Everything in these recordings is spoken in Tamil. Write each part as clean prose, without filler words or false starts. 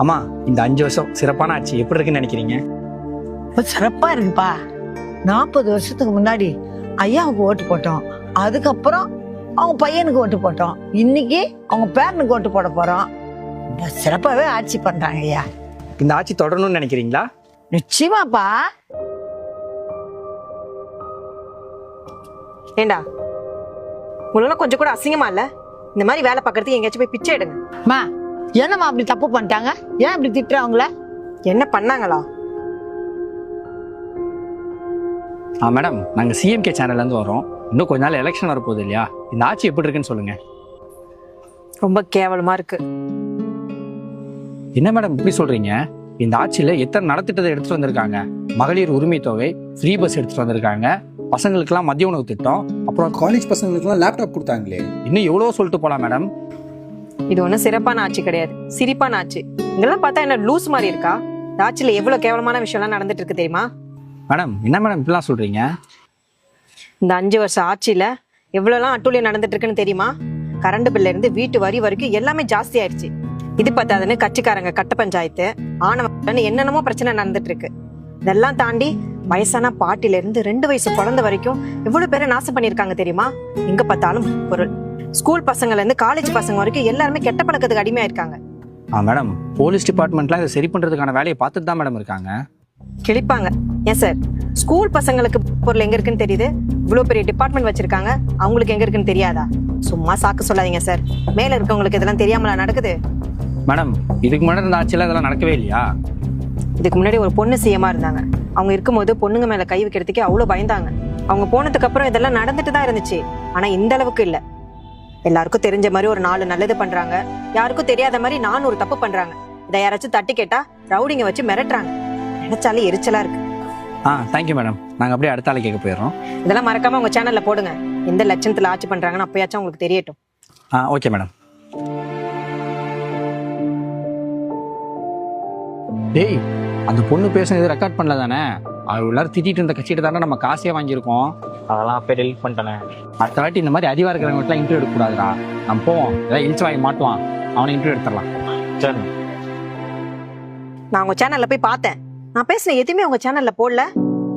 அம்மா, இந்த 5 வருஷம் சிறப்பான ஆட்சி எப்படி இருக்குன்னு நினைக்கிறீங்க? சிறப்பா இருக்குப்பா. 40 வருஷத்துக்கு முன்னாடி ஐயாவுக்கு ஓட்டு போட்டோம், அதுக்கப்புறம் அவங்க பையனுக்கு ஓட்டு போட்டோம், இன்னைக்கு அவங்க பேரனுக்கு ஓட்டு போட போறோம். சிறப்பாவே ஆட்சி பண்றாங்க ஐயா. இந்த ஆட்சி தொடரணும்னு நினைக்கிறீங்களா? நிச்சயமாப்பா. ஏண்டா உங்களுக்கு கொஞ்சம் கூட அசிங்கமா இல்ல? இந்த மாதிரி வேலை பார்க்கறதுக்கு எங்கேயாச்சும் போய் பிச்சை எடுங்க. மா, என்னம்மா அப்படி தப்பு பண்ணிட்டாங்க? ஏன் இப்படி திட்டுறவங்கள? என்ன பண்ணாங்களா? மேடம், நாங்கள் சிஎம்கே சேனல்லேருந்து வரோம். இன்னும் கொஞ்ச நாள் எலெக்ஷன் வரப்போகுது இல்லையா? இந்த ஆட்சி எப்படி இருக்குன்னு சொல்லுங்க. ரொம்ப கேவலமா இருக்கு. என்ன மேடம் இப்படி சொல்றீங்க? இந்த ஆட்சியில் எத்தனை நலத்திட்டத்தை எடுத்துட்டு வந்திருக்காங்க. மகளிர் உரிமை தொகை, ஃப்ரீ பஸ் எடுத்துட்டு வந்திருக்காங்க, பசங்களுக்கெல்லாம் மதிய உணவு திட்டம், அப்புறம் காலேஜ் பசங்களுக்குலாம் லேப்டாப் கொடுத்தாங்களே. இன்னும் எவ்வளோ சொல்லிட்டு போகலாம் மேடம். இது ஒன்றும் சிறப்பான ஆட்சி கிடையாது, சிரிப்பான ஆட்சி. இங்கெல்லாம் பார்த்தா என்ன லூஸ் மாதிரி இருக்கா? இந்த ஆட்சியில் எவ்வளவு கேவலமான விஷயம்லாம் நடந்துட்டு இருக்கு தெரியுமா? மேடம், என்ன மேடம் இப்படிலாம் சொல்றீங்க? இந்த 5 வருஷம் ஆட்சியில எவ்வளவுலாம் அட்டூழியம் நடந்துட்டு இருக்குன்னு தெரியுமா? கரண்ட் பில்ல இருந்து வீட்டு வரி வரைக்கும் எல்லாமே ஜாஸ்தி ஆயிடுச்சு. இது பத்தாதுன்னு கட்சிக்காரங்க கட்ட பஞ்சாயத்து, ஆணவன் என்னென்னமோ பிரச்சனை நடந்துட்டு இருக்கு. இதெல்லாம் தாண்டி வயசான பாட்டில இருந்து 2 வயசு குழந்தை வரைக்கும் எவ்வளவு பேரை நாசம் பண்ணிருக்காங்க தெரியுமா? எங்க பார்த்தாலும் பொருள். ஸ்கூல் பசங்கள்ல இருந்து காலேஜ் பசங்க வரைக்கும் எல்லாருமே கெட்ட பழக்கத்துக்கு அடிமையா இருக்காங்க. மேடம், போலீஸ் டிபார்ட்மெண்ட்லாம் இதை சரி பண்றதுக்கான வேலையை பார்த்துட்டு தான் மேடம் இருக்காங்க. கிழிப்பாங்க. ஏன் சார், ஸ்கூல் பசங்களுக்கு பொருள் எங்க இருக்குன்னு தெரியுது, இவ்வளவு பெரிய டிபார்ட்மெண்ட் வச்சிருக்காங்க, அவங்களுக்கு எங்க இருக்குன்னு தெரியாதா? சும்மா சாக்கு சொல்லாதீங்க சார். மேல இருக்கவங்களுக்கு இதெல்லாம் தெரியாமலா நடக்குது? மேடம், இதுக்கு முன்னாடி இந்த ஆட்சியில் இதெல்லாம் நடக்கவே இல்லையா? இதுக்கு முன்னாடி ஒரு பொண்ணு சிஎம்மா இருந்தாங்க. அவங்க இருக்கும்போது பொண்ணுங்க மேல கை வைக்கிறதுக்கே அவ்வளவு பயந்தாங்க. அவங்க போனதுக்கு அப்புறம் இதெல்லாம் நடந்துட்டு தான் இருந்துச்சு. ஆனா இந்த அளவுக்கு இல்ல. எல்லாருக்கும் தெரிஞ்ச மாதிரி ஒரு 4 நல்லது பண்றாங்க, யாருக்கும் தெரியாத மாதிரி 400 தப்பு பண்றாங்க. இதை யாராச்சும் தட்டி கேட்டா ரவுடிங்க வச்சு மிரட்டுறாங்க. நினைச்சாலே எரிச்சலா இருக்கு. Thank you madam. நாங்கள் அப்படியே அடுத்த ஆளை கேட்க போயிடுறோம். இதெல்லாம் மறக்காம உங்க சேனல்ல போடுங்க. எந்த லட்சணத்துல ஆட்சி பண்றாங்கன்னு அப்பயாச்சும் உங்களுக்கு தெரியட்டும். Okay madam. டேய், அந்த பொண்ணு பேசுனது ரெக்கார்ட் பண்ணல தானே? அது எல்லாரும் திட்டிட்டு இருந்த கட்சிகிட்ட தானே நம்ம காசே வாங்கியிருக்கோம். அதெல்லாம் அப்போ டெலிட் பண்ணிட்டேன். அடுத்த வாட்டி இந்த மாதிரி அதிகமாக இருக்கிறவங்கலாம் இன்டர்வியூ எடுக்கக்கூடாதுடா. நம்ம போவோம், ஏதாவது இழிச்சு வாங்கி மாட்டுவான், அவனை இன்டர்வியூ எடுத்துடலாம். சரி, நான் உங்க சேனல்ல போய் பார்த்தேன். நான் பேசின எதுவுமே உங்க சேனல்ல போடல.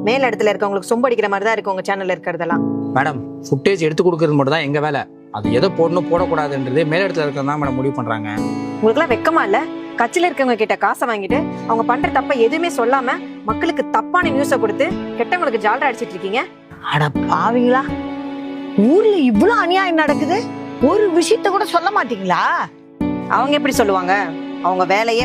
மேல இடத்துல இருக்கவங்களுக்கு சொம்பு அடிக்கிற மாதிரி தான் இருக்கு உங்க சேனல்ல இருக்கிறதெல்லாம். மேடம், ஃபுட்டேஜ் எடுத்து கொடுக்கறது மட்டும் தான் எங்க வேலை. அது எதை போடணும் போடக்கூடாதுன்றது மேல இடத்துல இருக்கிறது தான் மேடம் முடிவு பண்றாங்க. உங்களுக்குலாம் வெக்கமா இல்ல? கட்சியில இருக்கவங்க கிட்ட காசை வாங்கிட்டு அவங்க பண்ற தப்ப எதுவுமே சொல்லாம மக்களுக்கு தப்பான நியூஸ கொடுத்து கெட்டவங்களுக்கு ஜால்ரா அடிச்சிட்டு இருக்கீங்க. அட பாவீங்களா, ஊர்ல இவ்வளவு அநியாயம் நடக்குது, ஒரு விஷயத்த கூட சொல்ல மாட்டீங்களா? அவங்க எப்படி சொல்லுவாங்க? அவங்க வேலையே